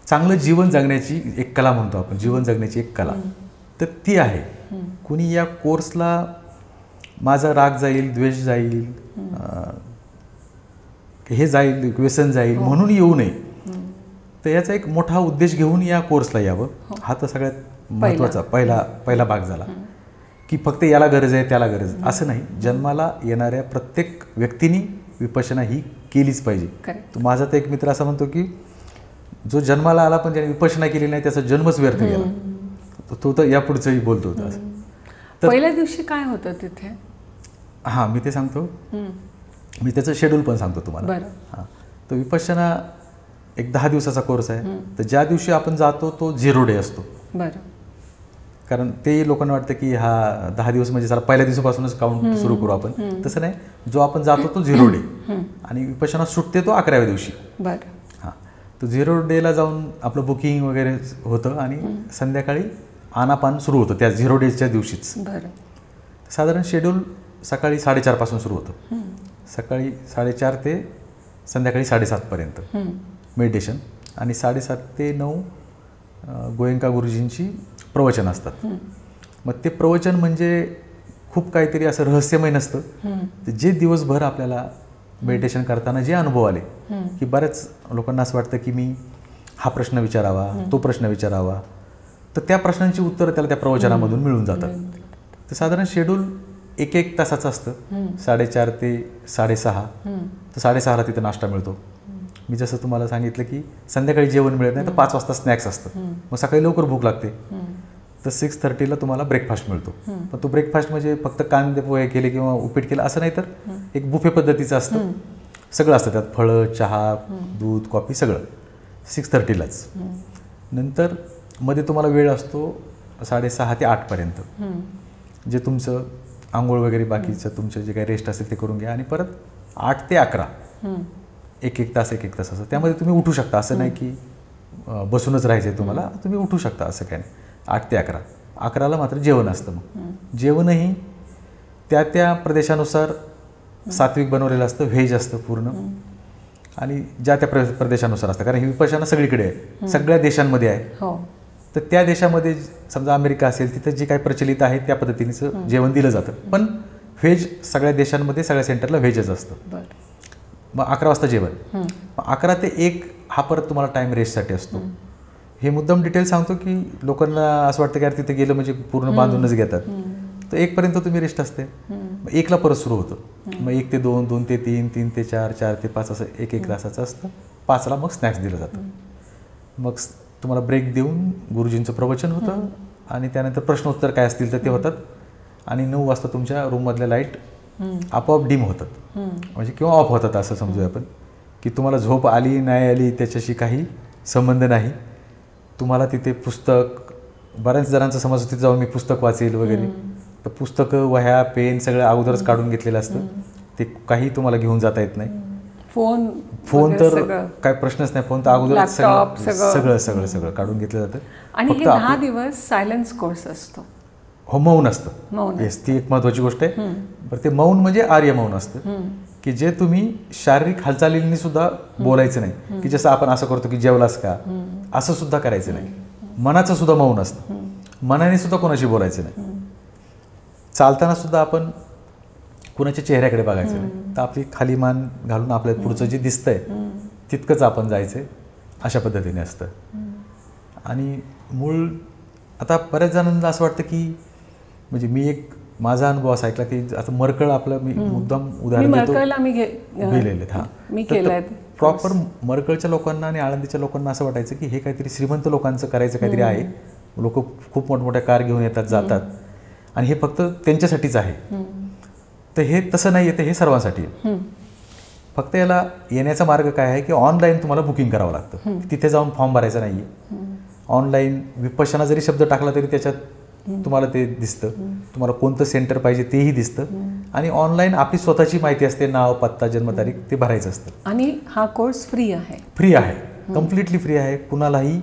चांगलं जीवन जगण्याची एक कला म्हणतो आपण, जीवन जगण्याची एक कला. तर ती आहे. कुणी या कोर्सला माझा राग जाईल, द्वेष जाईल, हे जाईल, व्यसन जाईल म्हणून येऊ नये. तर याचा एक मोठा उद्देश घेऊन या कोर्सला यावं. हा तर सगळ्यात महत्त्वाचा पहिला भाग झाला की फक्त याला गरज आहे, त्याला गरज असं नाही. जन्माला येणाऱ्या प्रत्येक व्यक्तीने विपश्यना ही केलीच पाहिजे. तर माझा तर एक मित्र असा म्हणतो की जो जन्माला आला पण त्याने विपश्यना केली नाही त्याचा जन्मच व्यर्थ गेला. तो तर यापुढचंही बोलतो होता. पहिल्या दिवशी काय होतं तिथे? हां, मी ते सांगतो. मी त्याचं शेड्यूल पण सांगतो तुम्हाला. हां, तर विपश्यना एक 10 दिवसाचा कोर्स आहे. तर ज्या दिवशी आपण जातो तो 0 डे असतो. बरं. कारण ते लोकांना वाटतं की हा 10 दिवस म्हणजे जरा पहिल्या दिवसापासूनच काउंट सुरू करू आपण. तसं नाही, जो आपण जातो तो 0 डे आणि विपश्यना सुटते तो 11व्या दिवशी. बरं. हां, तो 0 डेला जाऊन आपलं बुकिंग वगैरे होतं आणि संध्याकाळी आनापान सुरू होतं त्या 0 डेच्या दिवशीच. बरं. साधारण शेड्यूल सकाळी 4:30 पासून सुरू होतं. सकाळी 4:30 ते संध्याकाळी 7:30 पर्यंत मेडिटेशन आणि 7:30 ते 9 गोयंका गुरुजींची प्रवचन असतात. मग ते प्रवचन म्हणजे खूप काहीतरी असं रहस्यमय नसतं. ते जे दिवसभर आपल्याला मेडिटेशन करताना जे अनुभव आले की बऱ्याच लोकांना असं वाटतं की मी हा प्रश्न विचारावा, तो प्रश्न विचारावा, तर त्या प्रश्नांची उत्तरं त्याला त्या प्रवचनामधून मिळून जातात. तर साधारण शेड्यूल 1-1 तासाचं असतं. 4:30 ते 6:30. तर 6:30ला तिथं नाश्ता मिळतो. मी जसं तुम्हाला सांगितलं की संध्याकाळी जेवण मिळत नाही तर 5 वाजता स्नॅक्स असतं. मग सकाळी लवकर भूक लागते तर 6:30ला तुम्हाला ब्रेकफास्ट मिळतो. पण तो ब्रेकफास्ट म्हणजे फक्त कांदे पोहे केले किंवा उपीट केलं असं नाही, तर एक बुफे पद्धतीचं असतं. सगळं असतं त्यात, फळं, चहा, दूध, कॉफी सगळं 6:30लाच. नंतर मध्ये तुम्हाला वेळ असतो 6:30 ते 8 पर्यंत, जे तुमचं आंघोळ वगैरे बाकीचं तुमचं जे काही रेस्ट असेल ते करून घ्या आणि परत 8 ते 11 एक तास असं. त्यामध्ये तुम्ही उठू शकता, असं नाही की बसूनच राहायचं आहे तुम्हाला, तुम्ही उठू शकता असं काय नाही. 8 ते 11ला मात्र जेवण असतं. मग जेवणही त्या प्रदेशानुसार सात्विक बनवलेलं असतं, व्हेज असतं पूर्ण आणि ज्या त्या प्रदेशानुसार असतं. कारण ही विपश्यना सगळीकडे आहे, सगळ्या देशांमध्ये आहे. तर त्या देशामध्ये समजा अमेरिका असेल तिथं जे काही प्रचलित आहे त्या पद्धतीचं जेवण दिलं जातं. पण व्हेज सगळ्या देशांमध्ये सगळ्या सेंटरला व्हेजच असतं. मग 11 वाजता जेवण. मग 11 ते 1 हा परत तुम्हाला टाईम रेस्टसाठी असतो. हे मुद्दाम डिटेल सांगतो की लोकांना असं वाटतं की यार तिथे गेलं म्हणजे पूर्ण बांधूनच घेतात. तर 1 पर्यंत तुम्ही रेस्ट असते. मग 1ला परत सुरू होतं. मग 1 ते 2, 2 ते 3, 3 ते 4, 4 ते 5 असं 1-1 तासाचं असतं. 5ला मग स्नॅक्स दिलं जातं. मग तुम्हाला ब्रेक देऊन गुरुजींचं प्रवचन होतं आणि त्यानंतर प्रश्नोत्तर काय असतील तर ते होतात. आणि 9 वाजता तुमच्या रूममधल्या लाईट आपोआप डिम होतात म्हणजे किंवा ऑफ होतात असं समजूया आपण, की तुम्हाला झोप आली नाही आली त्याच्याशी काही संबंध नाही. तुम्हाला तिथे पुस्तक, बऱ्याच जणांचा समज तिथे जाऊन मी पुस्तक वाचेल वगैरे, तर पुस्तकं, वह्या, पेन सगळं अगोदरच काढून घेतलेलं असतं. ते काही तुम्हाला घेऊन जाता येत नाही. फोन तर काय प्रश्नच नाही. फोन तर अगोदरच सगळं काढून घेतलं जातं. आणि हे 10 दिवस सायलेन्स कोर्स असतो. हो, मौन असतं. येस, ती एक महत्त्वाची गोष्ट आहे. बरं, ते मौन म्हणजे आर्य मौन असतं की जे तुम्ही शारीरिक हालचालींनी सुद्धा बोलायचं नाही, की जसं आपण असं करतो की जेवलास का, असं सुद्धा करायचं नाही. मनाचं सुद्धा मौन असतं. मनाने सुद्धा कोणाशी बोलायचं नाही. चालताना सुद्धा आपण कुणाच्या चेहऱ्याकडे बघायचं नाही. तर आपली खाली मान घालून आपल्या पुढचं जे दिसतंय तितकंच आपण जायचं, अशा पद्धतीने असतं. आणि मूळ आता बऱ्याच जणांना असं वाटतं की म्हणजे मी एक माझा अनुभव असा ऐकला की आता मरकळ आपलं मी मुद्दाम उदाहरण देतो, गेलेले. हां, प्रॉपर मरकळच्या लोकांना आणि आळंदीच्या लोकांना असं वाटायचं की हे काहीतरी श्रीमंत लोकांचं करायचं काहीतरी आहे. लोक खूप मोठमोठ्या कार घेऊन येतात जातात आणि हे फक्त त्यांच्यासाठीच आहे. तर हे तसं नाही आहे, तर हे सर्वांसाठी आहे. फक्त याला येण्याचा मार्ग काय आहे की ऑनलाईन तुम्हाला बुकिंग करावं लागतं. तिथे जाऊन फॉर्म भरायचा नाही आहे. ऑनलाईन विपश्यना जरी शब्द टाकला तरी त्याच्यात तुम्हाला ते दिसतं. तुम्हाला कोणतं सेंटर पाहिजे तेही दिसतं. आणि ऑनलाईन आपली स्वतःची माहिती असते, नाव, पत्ता, जन्मतारीख ते भरायचं असतं. आणि हा कोर्स फ्री आहे. फ्री आहे, कम्प्लिटली फ्री आहे. कुणालाही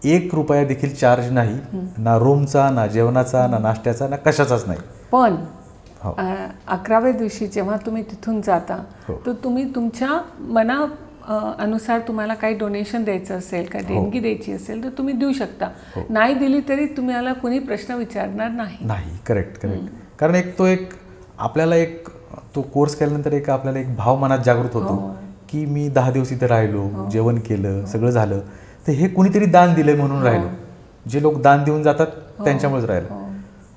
1 रुपया देखील चार्ज नाही. ना रूमचा, ना जेवणाचा, ना नाश्त्याचा, ना कशाचाच नाही. पण 11व्या दिवशी जेव्हा तुम्ही तिथून जाता तर तुम्ही तुमच्या अनुसार तुम्हाला काही डोनेशन द्यायचं असेल, काही देणगी द्यायची असेल तर तुम्ही देऊ शकता. नाही दिली तरी तुम्हाला कोणी प्रश्न विचारणार नाही. करेक्ट. कारण आपल्याला तो कोर्स केल्यानंतर आपल्याला एक भाव मनात जागृत होतो की मी 10 दिवस इथे राहिलो, जेवण केलं, सगळं झालं, तर हे कुणीतरी दान दिलंय म्हणून राहिलो. जे लोक दान देऊन जातात त्यांच्यामुळेच राहिलो.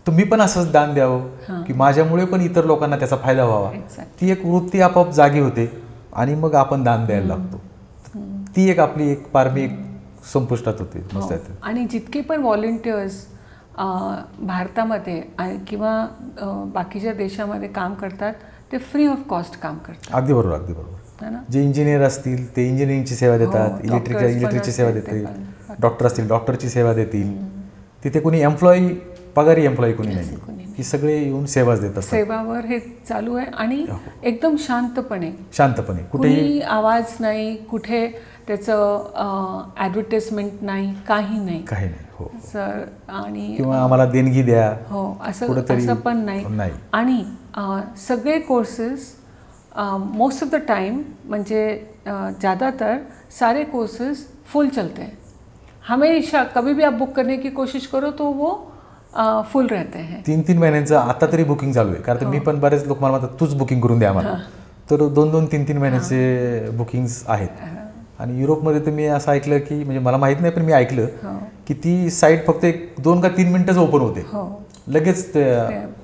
तर मी पण असंच दान द्यावं की माझ्यामुळे पण इतर लोकांना त्याचा फायदा व्हावा. ती एक वृत्ती आपोआप जागी होते आणि मग आपण दान द्यायला लागतो. ती आपली पारमी संपुष्टात होते. आणि जितके पण व्हॉलंटियर्स भारतामध्ये किंवा बाकीच्या देशामध्ये काम करतात ते फ्री ऑफ कॉस्ट काम करतात. अगदी बरोबर. जे इंजिनियर असतील ते इंजिनिअरिंगची सेवा देतात, इलेक्ट्रिकची सेवा देतील, डॉक्टर असतील डॉक्टरची सेवा देतील. तिथे कोणी पगारी एम्प्लॉई कोणी नाही, की सगळे येऊन सेवाच देतात. सेवावर हे चालू आहे आणि एकदम शांतपणे कुठेही आवाज नाही, कुठे त्याचं ॲडव्हर्टाइजमेंट नाही, काही नाही. सर आणि किंवा आम्हाला देणगी द्या असं पण नाही. आणि सगळे courses most of the time म्हणजे ज़्यादातर सारे कोर्सेस फुल चलते हैं. हमेशा कभी भी आप बुक करने की कोशिश करो तो वो फुल रहते हैं. 3-3 महिन्यांचं आता तरी बुकिंग चालू आहे. कारण मी पण बरेच लोक मला म्हणतात तूच बुकिंग करून द्या आम्हाला. तर 2-2, 3-3 महिन्याचे बुकिंग्स आहेत. आणि युरोपमध्ये तर मी असं ऐकलं की म्हणजे मला माहीत नाही पण मी ऐकलं की ती साईट फक्त 2 का 3 मिनटच ओपन होते, लगेच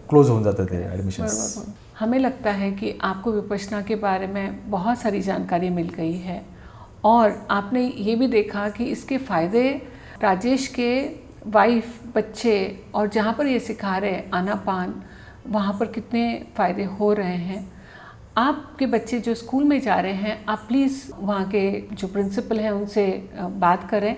क्लोज होऊन जातं ते एडमिशन्स. हमें लगता है कि आपको विपश्यना के बारे में बहुत सारी जानकारी मिल गई है और आपने ये भी देखा कि इसके फ़ायदे राजेश के वाइफ, बच्चे और जहाँ पर ये सिखा रहे हैं आनापान, वहाँ पर कितने फ़ायदे हो रहे हैं. आपके बच्चे जो स्कूल में जा रहे हैं आप प्लीज़ वहाँ के जो प्रिंसिपल हैं उनसे बात करें.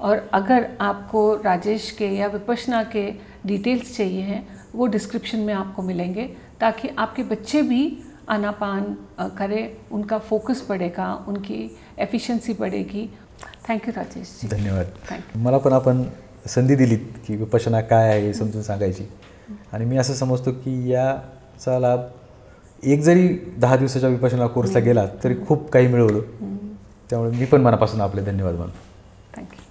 और अगर आपको राजेश के या विपश्यना के डिटेल्स चाहिए हैं वो डिस्क्रिप्शन में आपको मिलेंगे, ताकि आपके बच्चे भी आनापान करें, उनका फोकस बढ़ेगा, उनकी एफिशिएंसी बढ़ेगी. थँक्यू राजेश. धन्यवाद. मला पण आपण संधी दिलीत की विपश्यना काय आहे हे समजून सांगायची. आणि मी असं समजतो की याचा लाभ एक जरी 10 दिवसाच्या विपश्यना कोर्सला गेला तरी खूप काही मिळवलं. त्यामुळे मी पण मनापासून आपले धन्यवाद मानतो. थँक्यू.